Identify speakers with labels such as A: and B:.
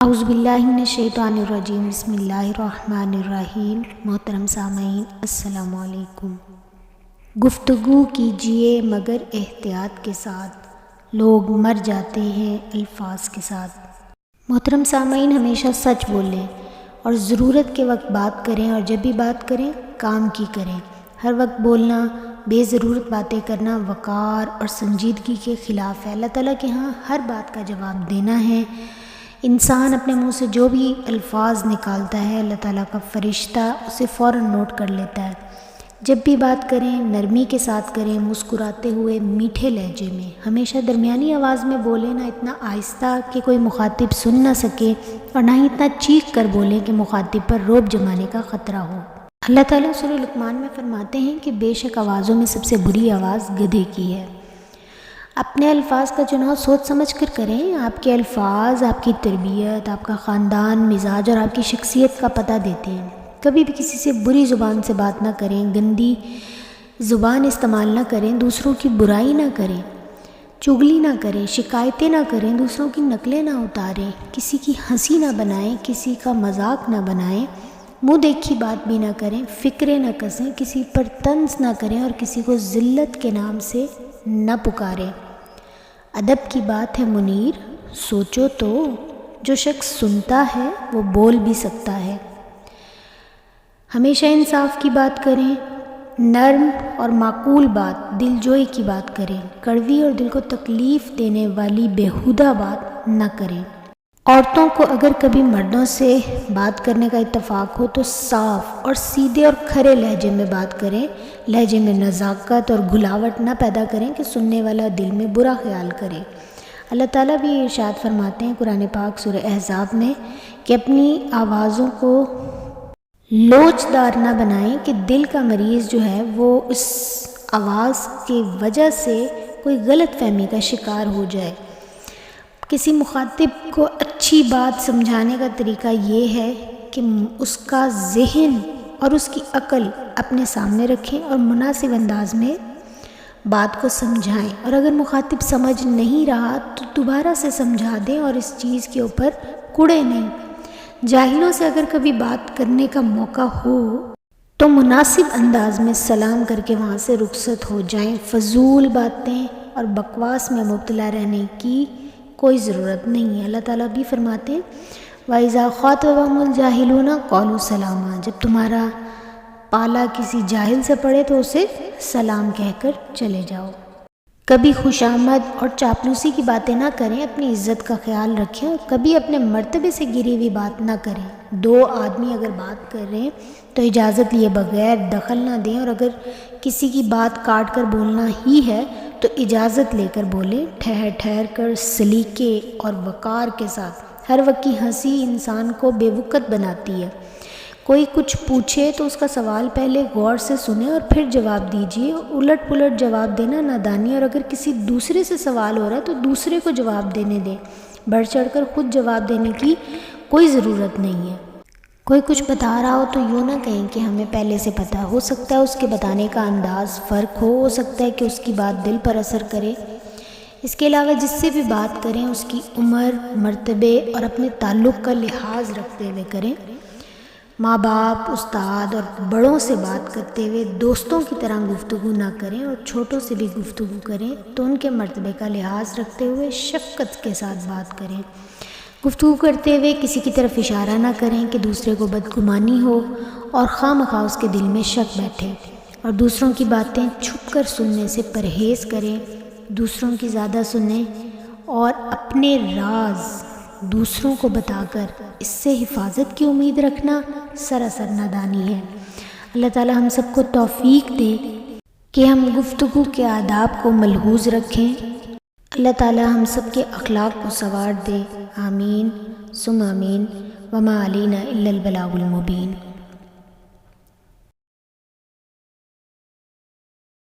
A: اعوذ باللہ من الشیطان الرجیم، بسم اللہ الرحمن الرحیم۔ محترم سامعین السلام علیکم۔ گفتگو کیجیے مگر احتیاط کے ساتھ، لوگ مر جاتے ہیں الفاظ کے ساتھ۔ محترم سامعین، ہمیشہ سچ بولیں اور ضرورت کے وقت بات کریں، اور جب بھی بات کریں کام کی کریں۔ ہر وقت بولنا، بے ضرورت باتیں کرنا وقار اور سنجیدگی کے خلاف ہے۔ اللہ تعالیٰ کے ہاں ہر بات کا جواب دینا ہے۔ انسان اپنے منہ سے جو بھی الفاظ نکالتا ہے، اللہ تعالیٰ کا فرشتہ اسے فوراً نوٹ کر لیتا ہے۔ جب بھی بات کریں نرمی کے ساتھ کریں، مسکراتے ہوئے میٹھے لہجے میں، ہمیشہ درمیانی آواز میں بولیں، نہ اتنا آہستہ کہ کوئی مخاطب سن نہ سکے، اور نہ ہی اتنا چیخ کر بولیں کہ مخاطب پر رعب جمانے کا خطرہ ہو۔ اللہ تعالیٰ سورہ لقمان میں فرماتے ہیں کہ بے شک آوازوں میں سب سے بری آواز گدھے کی ہے۔ اپنے الفاظ کا چناؤ سوچ سمجھ کر کریں۔ آپ کے الفاظ آپ کی تربیت، آپ کا خاندان، مزاج اور آپ کی شخصیت کا پتہ دیتے ہیں۔ کبھی بھی کسی سے بری زبان سے بات نہ کریں، گندی زبان استعمال نہ کریں، دوسروں کی برائی نہ کریں، چغلی نہ کریں، شکایتیں نہ کریں، دوسروں کی نقلیں نہ اتاریں، کسی کی ہنسی نہ بنائیں، کسی کا مذاق نہ بنائیں، منہ دیکھی بات بھی نہ کریں، فکریں نہ کسیں، کسی پر طنز نہ کریں اور کسی کو ذلت کے نام سے نہ پکاریں۔ ادب کی بات ہے منیر، سوچو تو جو شخص سنتا ہے وہ بول بھی سکتا ہے۔ ہمیشہ انصاف کی بات کریں، نرم اور معقول بات، دل جوئی کی بات کریں، کڑوی اور دل کو تکلیف دینے والی بیہودہ بات نہ کریں۔ عورتوں کو اگر کبھی مردوں سے بات کرنے کا اتفاق ہو تو صاف اور سیدھے اور کھرے لہجے میں بات کریں، لہجے میں نزاکت اور گھلاوٹ نہ پیدا کریں کہ سننے والا دل میں برا خیال کرے۔ اللہ تعالیٰ بھی ارشاد فرماتے ہیں قرآن پاک سورہ احزاب میں کہ اپنی آوازوں کو لوچدار نہ بنائیں کہ دل کا مریض جو ہے وہ اس آواز کی وجہ سے کوئی غلط فہمی کا شکار ہو جائے۔ کسی مخاطب کو اچھی بات سمجھانے کا طریقہ یہ ہے کہ اس کا ذہن اور اس کی عقل اپنے سامنے رکھیں اور مناسب انداز میں بات کو سمجھائیں، اور اگر مخاطب سمجھ نہیں رہا تو دوبارہ سے سمجھا دیں اور اس چیز کے اوپر کوڑے نہیں۔ جاہلوں سے اگر کبھی بات کرنے کا موقع ہو تو مناسب انداز میں سلام کر کے وہاں سے رخصت ہو جائیں۔ فضول باتیں اور بکواس میں مبتلا رہنے کی کوئی ضرورت نہیں ہے۔ اللہ تعالیٰ بھی فرماتے ہیں وَإِذَا خَاطَبَهُمُ الْجَاهِلُونَ قَالُوا سَلَامًا، جب تمہارا پالا کسی جاہل سے پڑے تو اسے سلام کہہ کر چلے جاؤ۔ کبھی خوشامد اور چاپلوسی کی باتیں نہ کریں، اپنی عزت کا خیال رکھیں، اور کبھی اپنے مرتبے سے گری ہوئی بات نہ کریں۔ دو آدمی اگر بات کر رہے ہیں تو اجازت لیے بغیر دخل نہ دیں، اور اگر کسی کی بات کاٹ کر بولنا ہی ہے تو اجازت لے کر بولیں، ٹھہر ٹھہر کر، سلیقے اور وقار کے ساتھ۔ ہر وقت کی ہنسی انسان کو بے وقت بناتی ہے۔ کوئی کچھ پوچھے تو اس کا سوال پہلے غور سے سنیں اور پھر جواب دیجیے۔ الٹ پلٹ جواب دینا نادانی، اور اگر کسی دوسرے سے سوال ہو رہا ہے تو دوسرے کو جواب دینے دیں۔ بڑھ چڑھ کر خود جواب دینے کی کوئی ضرورت نہیں ہے۔ کوئی کچھ بتا رہا ہو تو یوں نہ کہیں کہ ہمیں پہلے سے پتہ، ہو سکتا ہے اس کے بتانے کا انداز فرق ہو سکتا ہے کہ اس کی بات دل پر اثر کرے۔ اس کے علاوہ جس سے بھی بات کریں اس کی عمر، مرتبے اور اپنے تعلق کا لحاظ رکھتے ہوئے کریں۔ ماں باپ، استاد اور بڑوں سے بات کرتے ہوئے دوستوں کی طرح گفتگو نہ کریں، اور چھوٹوں سے بھی گفتگو کریں تو ان کے مرتبے کا لحاظ رکھتے ہوئے شفقت کے ساتھ بات کریں۔ گفتگو کرتے ہوئے کسی کی طرف اشارہ نہ کریں کہ دوسرے کو بدگمانی ہو اور خواہ مخواہ اس کے دل میں شک بیٹھے، اور دوسروں کی باتیں چھپ کر سننے سے پرہیز کریں۔ دوسروں کی زیادہ سنیں اور اپنے راز دوسروں کو بتا کر اس سے حفاظت کی امید رکھنا سراسر نادانی ہے۔ اللہ تعالی ہم سب کو توفیق دے کہ ہم گفتگو کے آداب کو ملحوظ رکھیں۔ اللہ تعالی ہم سب کے اخلاق کو سنوار دے، آمین ثم آمین۔ وما علینا الا البلاغ المبین۔